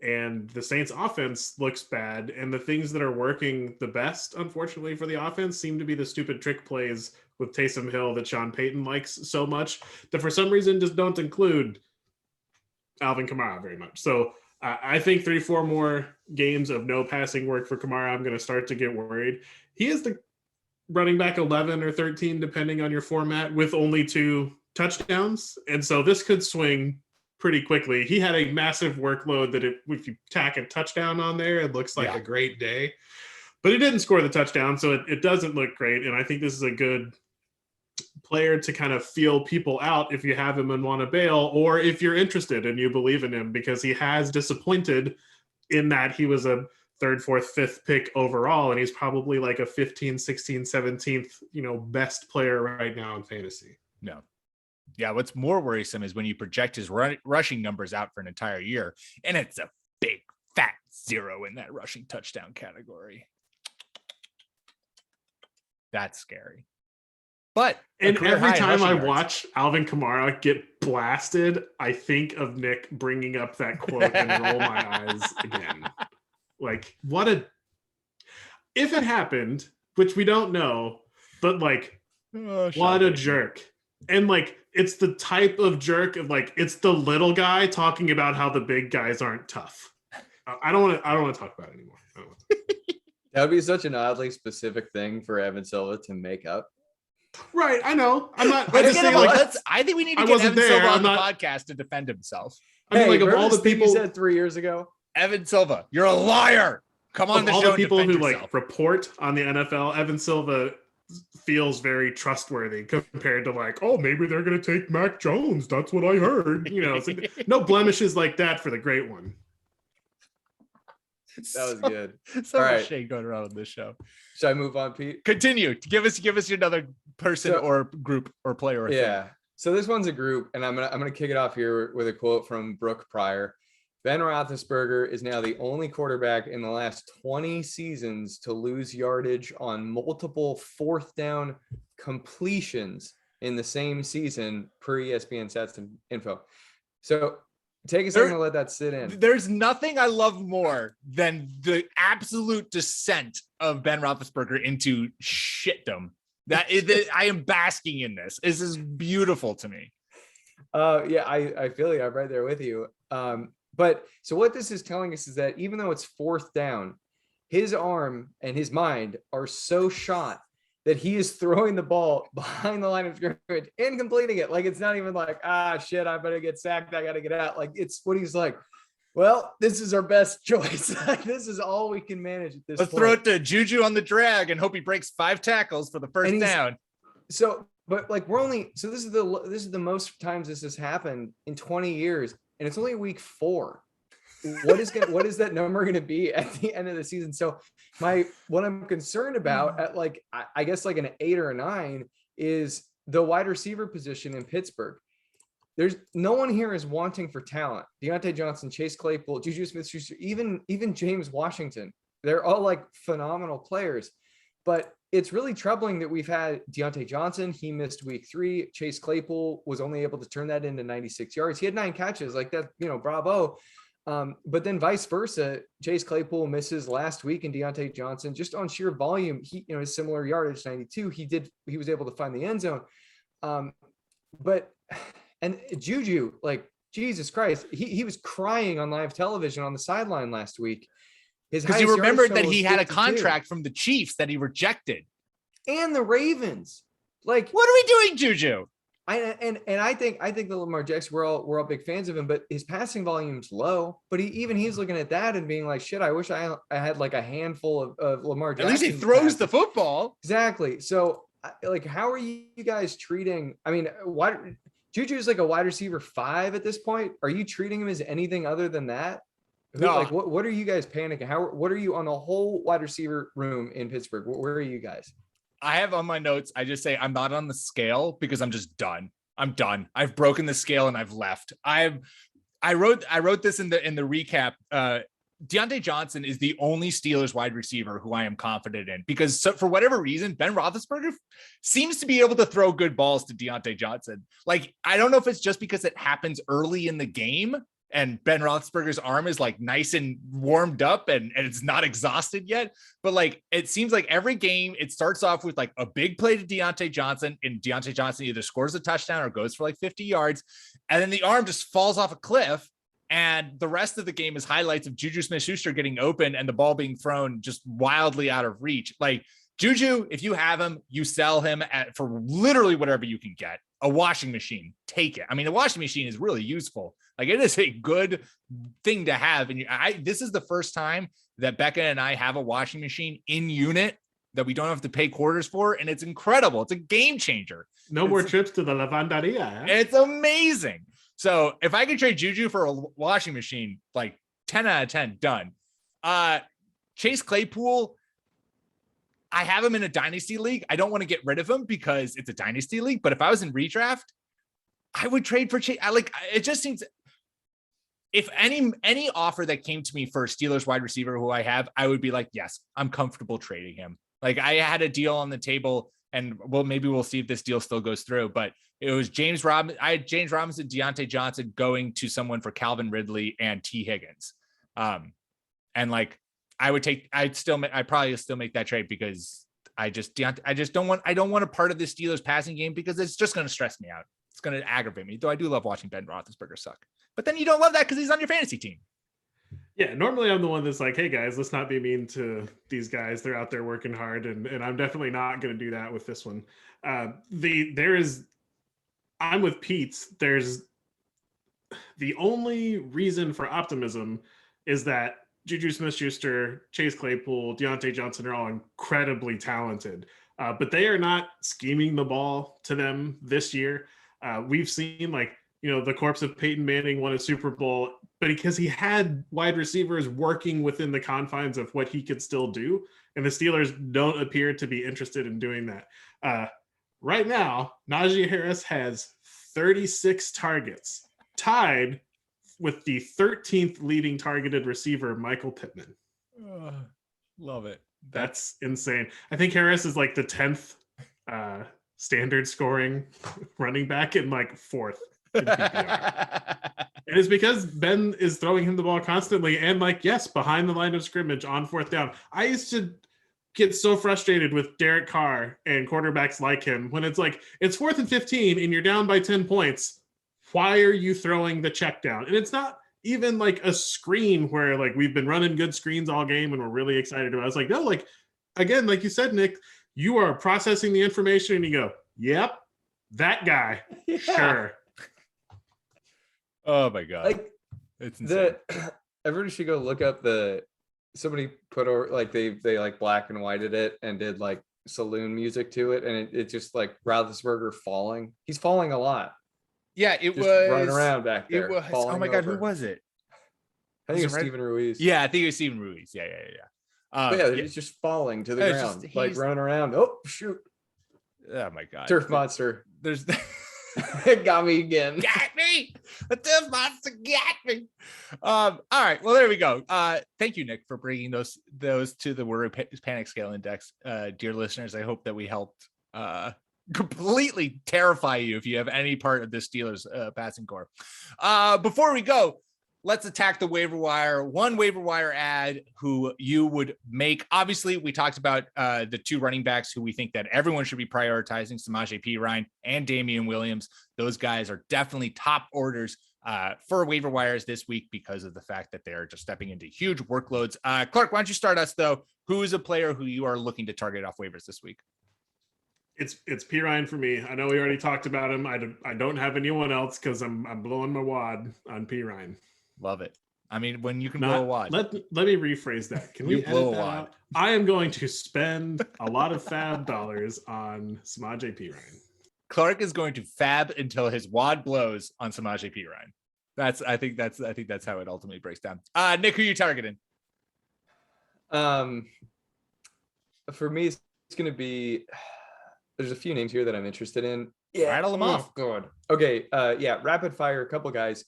and the Saints offense looks bad. And the things that are working the best, unfortunately, for the offense seem to be the stupid trick plays with Taysom Hill that Sean Payton likes so much, that for some reason just don't include Alvin Kamara very much. So I think 3-4 more games of no passing work for Kamara, I'm going to start to get worried. He is the running back 11 or 13, depending on your format, with only 2 touchdowns. And so this could swing pretty quickly. He had a massive workload that if you tack a touchdown on there, it looks like a great day. But he didn't score the touchdown, so it doesn't look great. And I think this is a good player to kind of feel people out if you have him and want to bail, or if you're interested and you believe in him, because he has disappointed in that he was a 3rd, 4th, 5th pick overall, and he's probably like a 15, 16, 17th, best player right now in fantasy. No. Yeah, what's more worrisome is when you project his rushing numbers out for an entire year, and it's a big fat 0 in that rushing touchdown category. That's scary. But and every time I watch Alvin Kamara get blasted, I think of Nick bringing up that quote and roll my eyes again. Like, if it happened, which we don't know, but like, what a jerk. And like, it's the type of jerk of like, it's the little guy talking about how the big guys aren't tough. I don't want to talk about it anymore. That would be such an oddly specific thing for Evan Silva to make up. Right, I know. I'm not. I think we need to get Evan Silva on the podcast to defend himself. I mean, like, of all the people you said 3 years ago, Evan Silva, you're a liar. Come on the show. All the people who yourself. like report on the NFL, Evan Silva feels very trustworthy compared to like, oh, maybe they're going to take Mac Jones. That's what I heard. It's like, no blemishes like that for the great one. That was good. So much shade going around on this show. Should I move on, Pete? Continue. Give us another person or group or player. Or yeah. thing. So this one's a group, and I'm gonna kick it off here with a quote from Brooke Pryor. Ben Roethlisberger is now the only quarterback in the last 20 seasons to lose yardage on multiple 4th down completions in the same season per ESPN stats and info. So take a second to let that sit in. There's nothing I love more than the absolute descent of Ben Roethlisberger into shitdom. I am basking in this. This is beautiful to me. Yeah, I feel you. I'm right there with you. But so what this is telling us is that even though it's 4th down, his arm and his mind are so shot that he is throwing the ball behind the line of scrimmage and completing it. Like, it's not even like, shit, I better get sacked. I got to get out. Like, it's what he's like, well, this is our best choice. This is all we can manage at this Let's point. throw it to JuJu on the drag and hope he breaks 5 tackles for the first down. So, but like, this is the most times this has happened in 20 years. And it's only week 4. What is that number going to be at the end of the season? So what I'm concerned about at like, I guess like an 8 or a 9 is the wide receiver position in Pittsburgh. There's no one here is wanting for talent. Deontay Johnson, Chase Claypool, JuJu Smith-Schuster, even James Washington. They're all like phenomenal players, but it's really troubling that we've had Deontay Johnson. He missed week 3. Chase Claypool was only able to turn that into 96 yards. He had 9 catches like that, bravo. But then vice versa, Chase Claypool misses last week and Deontay Johnson, just on sheer volume, he, his similar yardage, 92, he was able to find the end zone. And JuJu, like, Jesus Christ, he was crying on live television on the sideline last week. Because you remembered that he had a contract from the Chiefs that he rejected. And the Ravens. Like, what are we doing, JuJu? I think the Lamar Jackson, we're all big fans of him, but his passing volume's low. But he's looking at that and being like, shit, I wish I had like a handful of Lamar Jackson. At least he throws the football. Exactly. So, like, how are you guys treating? I mean, JuJu is like a wide receiver 5 at this point. Are you treating him as anything other than that? No. Like, what are you guys panicking? What are you on the whole wide receiver room in Pittsburgh? Where are you guys? I have on my notes, I just say I'm not on the scale because I'm just done. I'm done. I've broken the scale and I've left. I wrote this in the recap. Deontay Johnson is the only Steelers wide receiver who I am confident in because for whatever reason, Ben Roethlisberger seems to be able to throw good balls to Deontay Johnson. Like, I don't know if it's just because it happens early in the game and Ben Roethlisberger's arm is like nice and warmed up and it's not exhausted yet. But like, it seems like every game it starts off with like a big play to Deontay Johnson and Deontay Johnson either scores a touchdown or goes for like 50 yards. And then the arm just falls off a cliff. And the rest of the game is highlights of JuJu Smith-Schuster getting open and the ball being thrown just wildly out of reach. Like, JuJu, if you have him, you sell him for literally whatever you can get. A washing machine, take it. I mean, a washing machine is really useful, Like it is a good thing to have. And this is the first time that Becca and I have a washing machine in unit that we don't have to pay quarters for. And it's incredible. It's a game changer. No more trips to the lavanderia. Huh? It's amazing. So if I could trade Juju for a washing machine, like 10 out of 10, done. Chase Claypool, I have him in a dynasty league. I don't want to get rid of him because it's a dynasty league. But if I was in redraft, I would trade for Chase. It just seems if any offer that came to me for a Steelers wide receiver who I have, I would be like, yes, I'm comfortable trading him. Like I had a deal on the table, and maybe we'll see if this deal still goes through. But it was James Robinson. I had James Robinson, Deontay Johnson going to someone for Calvin Ridley and T Higgins. And like I'd probably still make that trade because I don't want a part of this Steelers passing game because it's just going to stress me out. It's going to aggravate me. Though I do love watching Ben Roethlisberger suck, but then you don't love that because he's on your fantasy team. Yeah, normally I'm the one that's like, hey guys, let's not be mean to these guys. They're out there working hard, and I'm definitely not going to do that with this one. I'm with Pete. There's the only reason for optimism is that JuJu Smith-Schuster, Chase Claypool, Deontay Johnson are all incredibly talented, but they are not scheming the ball to them this year. We've seen the corpse of Peyton Manning won a Super Bowl, but because he had wide receivers working within the confines of what he could still do, and the Steelers don't appear to be interested in doing that. Right now, Najee Harris has 36 targets, tied with the 13th leading targeted receiver, Michael Pittman. Love it. That's insane. I think Harris is like the 10th standard scoring running back and like 4th in PPR. And it's because Ben is throwing him the ball constantly and behind the line of scrimmage on 4th down. I used to get so frustrated with Derek Carr and quarterbacks like him when it's 4th and 15 and you're down by 10 points. Why are you throwing the check down? And it's not even like a screen where we've been running good screens all game and we're really excited about it. It's no, again, like you said, Nick, you are processing the information and you go, yep, that guy. Yeah. Sure. Oh my God. It's insane. Everybody should go look up somebody put over they black and whited it and did saloon music to it. And it just Roethlisberger falling. He's falling a lot. Yeah, it just was running around back there. It was. Oh my God, who was it? I think it was Steven Ruiz. Yeah, I think it was Steven Ruiz. Yeah. He's just falling to the ground, running around. Oh shoot! Oh my God, turf monster. There's it got me again. Got me. The turf monster got me. All right. Well, there we go. Thank you, Nick, for bringing those to the Worry Panic Scale Index. Dear listeners, I hope that we helped completely terrify you if you have any part of the Steelers passing core. Before we go, let's attack the waiver wire. One waiver wire ad who you would make. Obviously, we talked about the two running backs who we think that everyone should be prioritizing, Samaje Perine and Damian Williams. Those guys are definitely top orders for waiver wires this week because of the fact that they're just stepping into huge workloads. Clark, why don't you start us, though? Who is a player who you are looking to target off waivers this week? It's Perine for me. I know we already talked about him. I don't have anyone else because I'm blowing my wad on Perine. Love it. I mean, when you can blow a wad. Let me rephrase that. Can we blow a wad? I am going to spend a lot of fab dollars on Samaje Perine. Clark is going to fab until his wad blows on Samaje Perine. I think that's how it ultimately breaks down. Nick, who are you targeting? For me, it's going to be. There's a few names here that I'm interested in. Yeah, rattle them off. Good. Okay. Rapid fire. A couple guys.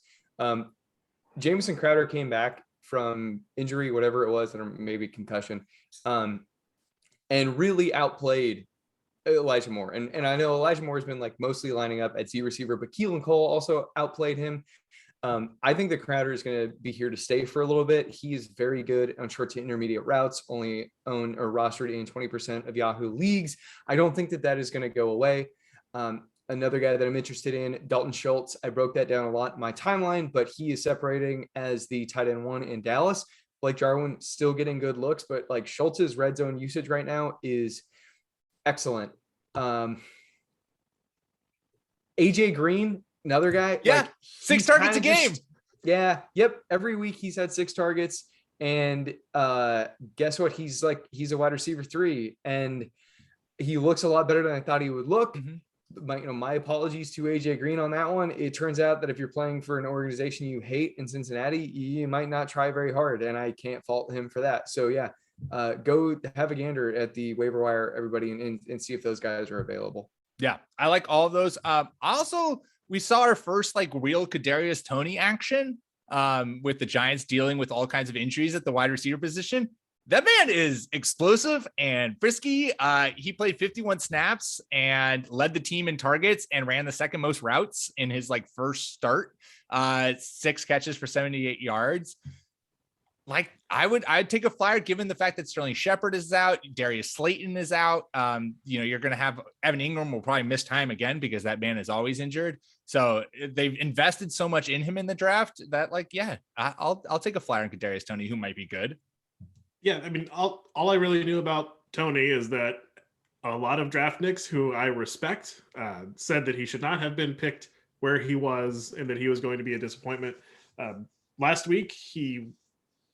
Jamison Crowder came back from injury, whatever it was, or maybe concussion, and really outplayed Elijah Moore. And I know Elijah Moore has been mostly lining up at Z receiver, but Keelan Cole also outplayed him. I think that Crowder is going to be here to stay for a little bit. He is very good on short to intermediate routes, only owned or rostered in 20% of Yahoo leagues. I don't think that is going to go away. Another guy that I'm interested in, Dalton Schultz. I broke that down a lot in my timeline, but he is separating as the tight end 1 in Dallas. Blake Jarwin still getting good looks, but Schultz's red zone usage right now is excellent. AJ Green, another guy. Yeah, 6 targets a game. Yeah. Yep. Every week he's had 6 targets. And guess what? He's a wide receiver 3. And he looks a lot better than I thought he would look. My apologies to AJ Green on that one. It turns out that if you're playing for an organization you hate in Cincinnati, you might not try very hard. And I can't fault him for that. So yeah, go have a gander at the waiver wire, everybody, and see if those guys are available. Yeah, I like all of those. Also, we saw our first real Kadarius Toney action with the Giants dealing with all kinds of injuries at the wide receiver position. That man is explosive and frisky. He played 51 snaps and led the team in targets and ran the second most routes in his first start. 6 catches for 78 yards. I'd take a flyer given the fact that Sterling Shepard is out, Darius Slayton is out. You're going to have Evan Ingram will probably miss time again because that man is always injured. So they've invested so much in him in the draft that I'll take a flyer on Kadarius Toney, who might be good. Yeah, I mean, all I really knew about Toney is that a lot of draft nicks who I respect said that he should not have been picked where he was and that he was going to be a disappointment. Last week, he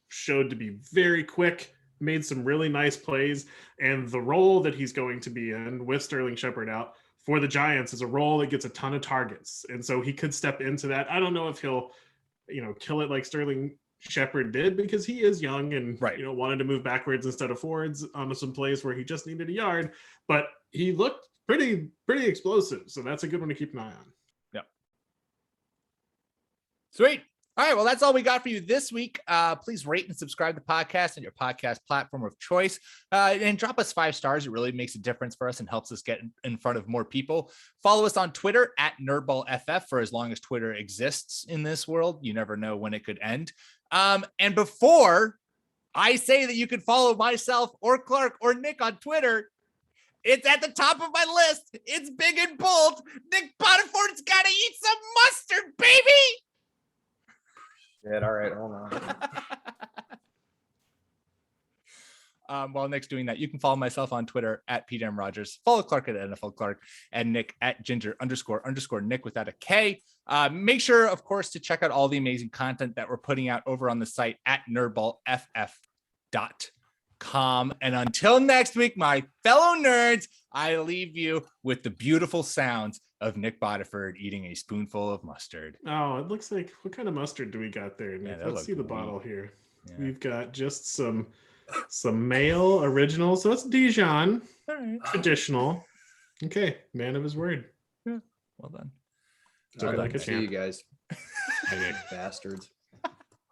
showed to be very quick, made some really nice plays, and the role that he's going to be in with Sterling Shepard out for the Giants is a role that gets a ton of targets. And so he could step into that. I don't know if he'll, kill it like Sterling Shepard did because he is young and wanted to move backwards instead of forwards on some plays where he just needed a yard, but he looked pretty explosive. So that's a good one to keep an eye on. Yep. Sweet. All right, well, that's all we got for you this week. Please rate and subscribe to the podcast on your podcast platform of choice, and drop us 5 stars. It really makes a difference for us and helps us get in front of more people. Follow us on Twitter at NerdBallFF for as long as Twitter exists in this world. You never know when it could end. And before I say that you can follow myself or Clark or Nick on Twitter, it's at the top of my list. It's big and bold. Nick Botiford's got to eat some mustard, baby. Yeah, all right, hold on. While Nick's doing that, you can follow myself on Twitter at PDM Rogers. Follow Clark at NFL Clark and Nick at Ginger_Nick without a K. Make sure, of course, to check out all the amazing content that we're putting out over on the site at nerdballff.com. And until next week, my fellow nerds, I leave you with the beautiful sounds of Nick Botiford eating a spoonful of mustard. Oh, it looks like, what kind of mustard do we got there, Nick? Yeah, let's see the bottle here. Yeah. We've got just some male original. So it's Dijon, traditional. Okay, man of his word. Yeah, well done. Took it like a champ. See you guys. Bastards.